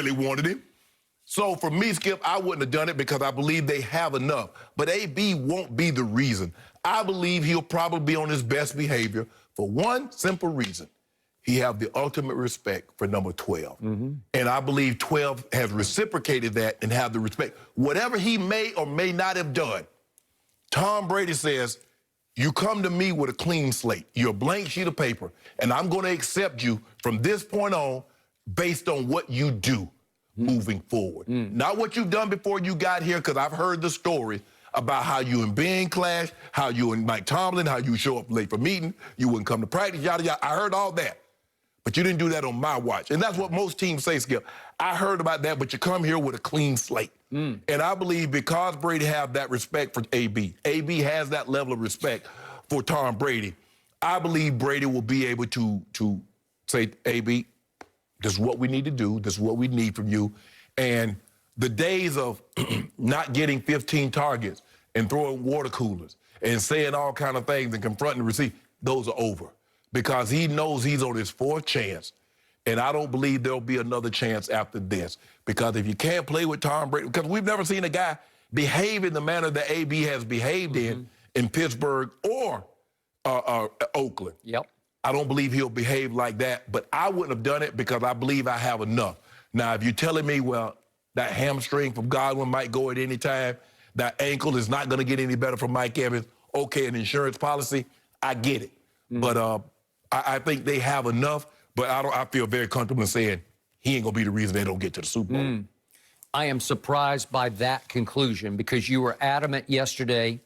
really wanted him. So for me, Skip, I wouldn't have done it because I believe they have enough. But AB won't be the reason. I believe he'll probably be on his best behavior for one simple reason. He have the ultimate respect for number 12. And I believe 12 has reciprocated that and have the respect. Whatever he may or may not have done, Tom Brady says, you come to me with a clean slate. You're a blank sheet of paper, and I'm going to accept you from this point on based on what you do moving forward. Not what you've done before you got here, because I've heard the story about how you and Ben clash, how you and Mike Tomlin, how you show up late for meeting, you wouldn't come to practice, yada, yada. I heard all that. But you didn't do that on my watch. And that's what most teams say, Skip. I heard about that, but you come here with a clean slate. And I believe because Brady have that respect for AB has that level of respect for Tom Brady, I believe Brady will be able to say, AB, this is what we need to do. This is what we need from you. And the days of not getting 15 targets and throwing water coolers and saying all kind of things and confronting the receiver, those are over. Because he knows he's on his fourth chance. And I don't believe there'll be another chance after this. Because if you can't play with Tom Brady, because we've never seen a guy behave in the manner that AB has behaved in Pittsburgh or Oakland. I don't believe he'll behave like that, but I wouldn't have done it because I believe I have enough. Now, if you're telling me, well, that hamstring from Godwin might go at any time, that ankle is not going to get any better from Mike Evans, okay, an insurance policy, I get it. But I think they have enough, but I feel very comfortable in saying he ain't going to be the reason they don't get to the Super Bowl. I am surprised by that conclusion because you were adamant yesterday,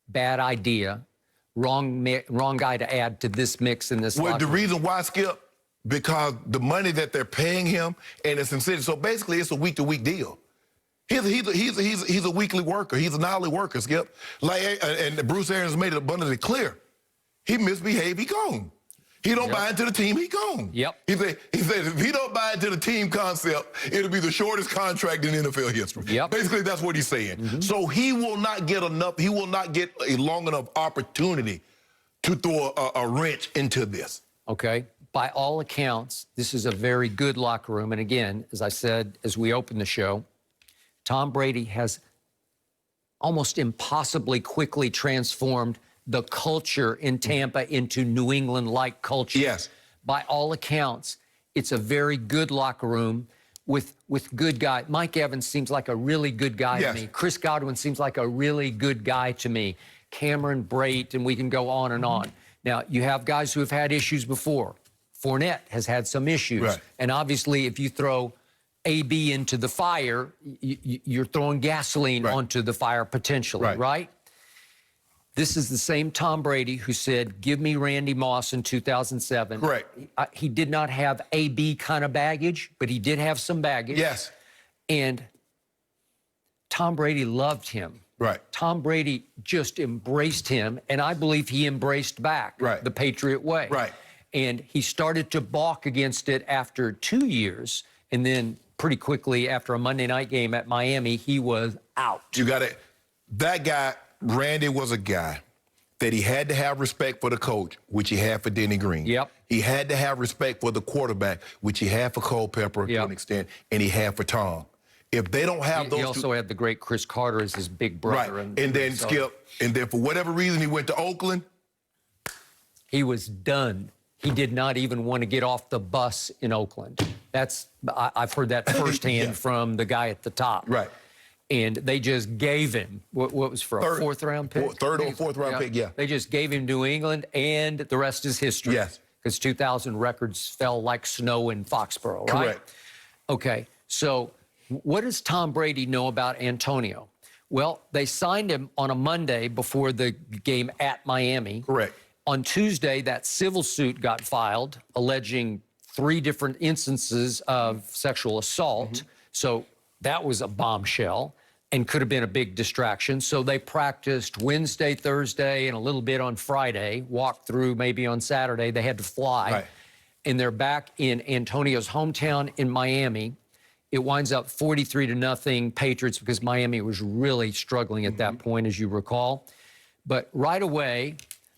bad idea. Wrong guy to add to this mix in this. Well, the reason why, Skip, because the money that they're paying him and it's incentive. So basically, it's a week-to-week deal. He's a weekly worker. He's an hourly worker, Skip. Like, and Bruce Arians made it abundantly clear. He misbehaved, he gone. He don't buy into the team, he gone. He said if he don't buy into the team concept, it'll be the shortest contract in NFL history. Basically, that's what he's saying. So he will not get enough, he will not get a long enough opportunity to throw a wrench into this. Okay. By all accounts, this is a very good locker room. And again, as I said, as we open the show, Tom Brady has almost impossibly quickly transformed the culture in Tampa into New England-like culture. By all accounts, it's a very good locker room with good guys. Mike Evans seems like a really good guy to me. Chris Godwin seems like a really good guy to me. Cameron Brate, and we can go on and on. Now, you have guys who have had issues before. Fournette has had some issues. And obviously, if you throw AB into the fire, you're throwing gasoline onto the fire potentially, right? This is the same Tom Brady who said, give me Randy Moss in 2007. He did not have AB kind of baggage, but he did have some baggage. And Tom Brady loved him. Tom Brady just embraced him, and I believe he embraced back the Patriot way. And he started to balk against it after 2 years, and then pretty quickly after a Monday night game at Miami, he was out. You got it. That guy, Randy, was a guy that he had to have respect for the coach, which he had for Denny Green. He had to have respect for the quarterback, which he had for Culpepper to an extent, and he had for Tom. If they don't have those He also had the great Chris Carter as his big brother. And then Skip, and then for whatever reason, he went to Oakland. He was done. He did not even want to get off the bus in Oakland. I've heard that firsthand from the guy at the top. And they just gave him, what was for a fourth-round pick? Third or fourth-round pick, They just gave him New England, and the rest is history. Because 2,000 records fell like snow in Foxborough, right? Okay, so what does Tom Brady know about Antonio? Well, they signed him on a Monday before the game at Miami. On Tuesday, that civil suit got filed, alleging 3 different instances of sexual assault. So that was a bombshell and could have been a big distraction. So they practiced Wednesday, Thursday, and a little bit on Friday, walked through maybe on Saturday. They had to fly. And they're back in Antonio's hometown in Miami. It winds up 43-0 Patriots because Miami was really struggling at that point, as you recall. But right away,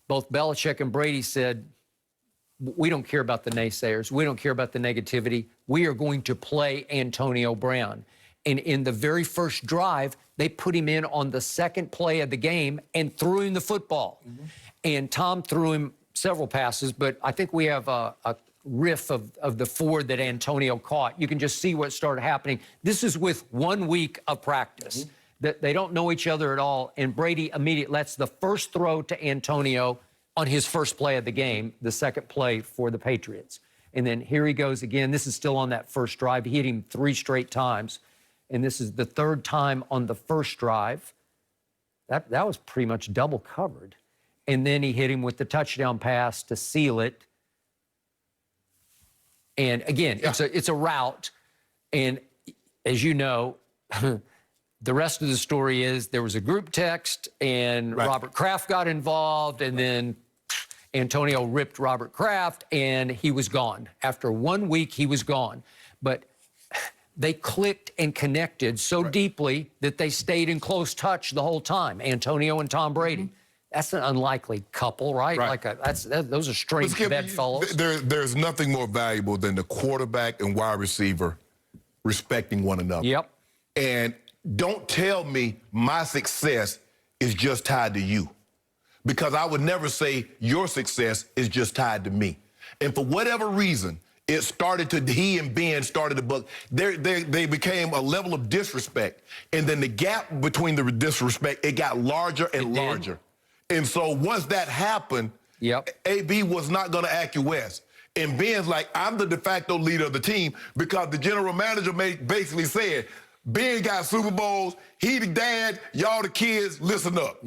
both Belichick and Brady said, we don't care about the naysayers. We don't care about the negativity. We are going to play Antonio Brown. And in the very first drive, they put him in on the second play of the game and threw him the football. And Tom threw him several passes, but I think we have a riff of the 4 that Antonio caught. You can just see what started happening. This is with 1 week of practice. That they don't know each other at all. And Brady immediately, that's the first throw to Antonio on his first play of the game, the second play for the Patriots. And then here he goes again. This is still on that first drive. He hit him 3 straight times. And this is the 3rd time on the first drive. That was pretty much double covered. And then he hit him with the touchdown pass to seal it. And again, it's a route. And as you know, the rest of the story is there was a group text and Robert Kraft got involved, and then Antonio ripped Robert Kraft and he was gone. After 1 week, he was gone. But they clicked and connected so deeply that they stayed in close touch the whole time, Antonio and Tom Brady. That's an unlikely couple, right? Like those are straight bedfellows. There's nothing more valuable than the quarterback and wide receiver respecting one another. Yep. And don't tell me my success is just tied to you, because I would never say your success is just tied to me. And for whatever reason, it started to, he and Ben started to book. They became a level of disrespect. And then the gap between the disrespect, it got larger and larger. And so once that happened, AB was not going to acquiesce. And Ben's like, I'm the de facto leader of the team, because the general manager basically said, Ben got Super Bowls, he the dad, y'all the kids, listen up.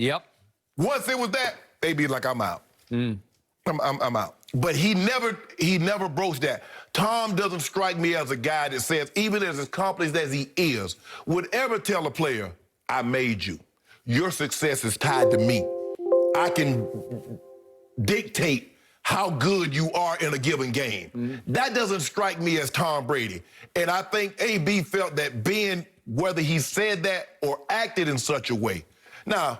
Once it was that, AB's like, I'm out. I'm out. But he never broached that. Tom doesn't strike me as a guy that says, even as accomplished as he is, would ever tell a player, I made you. Your success is tied to me. I can dictate how good you are in a given game. That doesn't strike me as Tom Brady. And I think AB felt that Ben, whether he said that or acted in such a way. Now,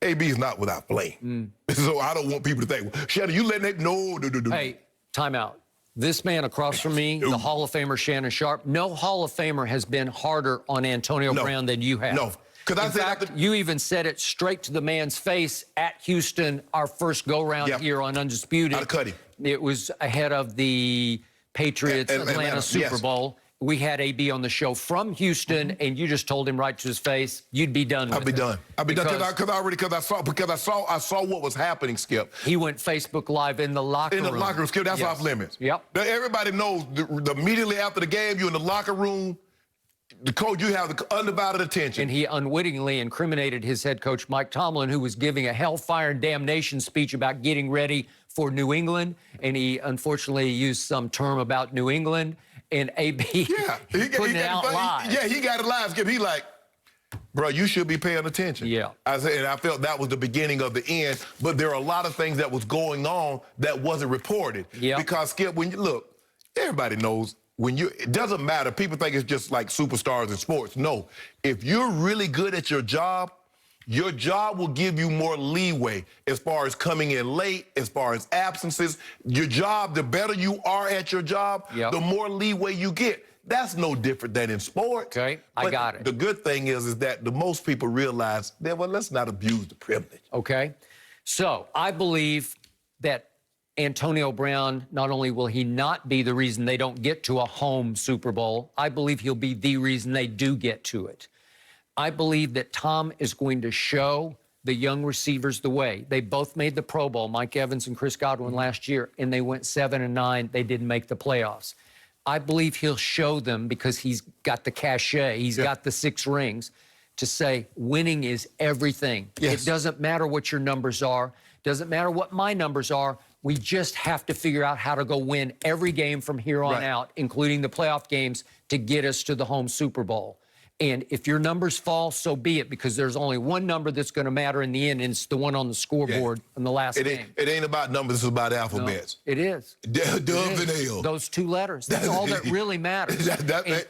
AB is not without blame. So I don't want people to think, Shannon, you letting that, no. Hey, time out. This man across from me, the Hall of Famer Shannon Sharp, no Hall of Famer has been harder on Antonio Brown than you have. No. In fact, you even said it straight to the man's face at Houston, our first go-round here on Undisputed. I'd cut him. It was ahead of the Patriots-Atlanta Super Bowl. We had AB on the show from Houston, and you just told him right to his face, you'd be done with it. I'd be done. I'd be done because I saw what was happening, Skip. He went Facebook Live in the locker room. In the locker room, Skip, that's off limits. Now, everybody knows immediately after the game, you're in the locker room, the coach, you have the undivided attention. And he unwittingly incriminated his head coach, Mike Tomlin, who was giving a hellfire and damnation speech about getting ready for New England. And he unfortunately used some term about New England. And AB putting it out live. He got it live, Skip. He like, bro, you should be paying attention. I said, and I felt that was the beginning of the end. But there are a lot of things that was going on that wasn't reported. Because, Skip, when you look, everybody knows, it doesn't matter. People think it's just like superstars in sports. No. If you're really good at your job will give you more leeway as far as coming in late, as far as absences. Your job, the better you are at your job, the more leeway you get. That's no different than in sports. Okay, I got it. The good thing is that the most people realize that, well, let's not abuse the privilege. Okay. So I believe that Antonio Brown, not only will he not be the reason they don't get to a home Super Bowl, I believe he'll be the reason they do get to it. I believe that Tom is going to show the young receivers the way. They both made the Pro Bowl, Mike Evans and Chris Godwin last year, and they went 7-9. They didn't make the playoffs. I believe he'll show them, because he's got the cachet, he's got the 6 rings, to say winning is everything. It doesn't matter what your numbers are. Doesn't matter what my numbers are. We just have to figure out how to go win every game from here on out, including the playoff games, to get us to the home Super Bowl. And if your numbers fall, so be it, because there's only one number that's going to matter in the end, and it's the one on the scoreboard in the last game. It ain't about numbers, it's about alphabets. No, it is. Dove and L. Those 2 letters. That's all that really matters.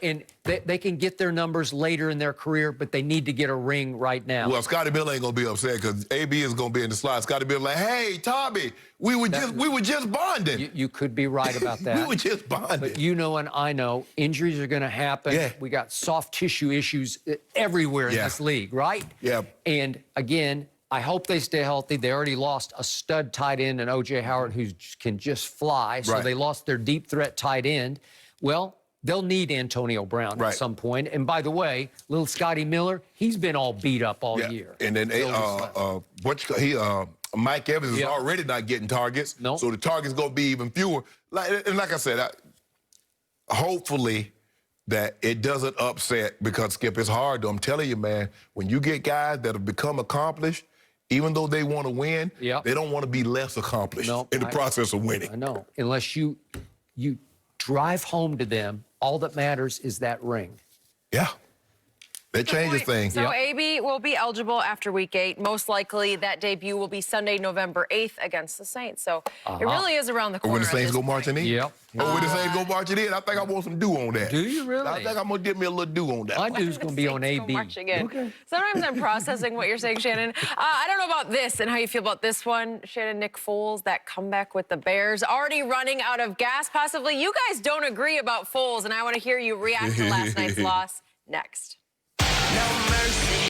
And they can get their numbers later in their career, but they need to get a ring right now. Well, Scotty Miller ain't going to be upset, because AB is going to be in the slot. Scotty Miller like, hey, Tommy, we were just bonding. You could be right about that. We were just bonding. But you know and I know injuries are going to happen. Yeah. We got soft tissue issues everywhere in this league, right? Yeah. And again, I hope they stay healthy. They already lost a stud tight end in O.J. Howard who can just fly. So they lost their deep threat tight end. Well, they'll need Antonio Brown at some point. And by the way, little Scotty Miller, he's been all beat up all year. And then Mike Evans is already not getting targets. Nope. So the targets going to be even fewer. Like I said, hopefully that it doesn't upset, because, Skip, it's hard, though. I'm telling you, man, when you get guys that have become accomplished, even though they want to win, they don't want to be less accomplished in the process of winning. I know. Unless you drive home to them, all that matters is that ring. Yeah. That changes things. So AB will be eligible after Week 8. Most likely that debut will be Sunday, November 8th against the Saints. So it really is around the corner. When the Saints go marching in? Yep. Oh, when the Saints go marching in? I think I want some dew on that. Do you really? I think I'm going to get me a little dew on that. My dew's going to be on AB. Okay. Sometimes I'm processing what you're saying, Shannon. I don't know about this and how you feel about this one. Shannon, Nick Foles, that comeback with the Bears, already running out of gas possibly. You guys don't agree about Foles, and I want to hear you react to last night's loss next. No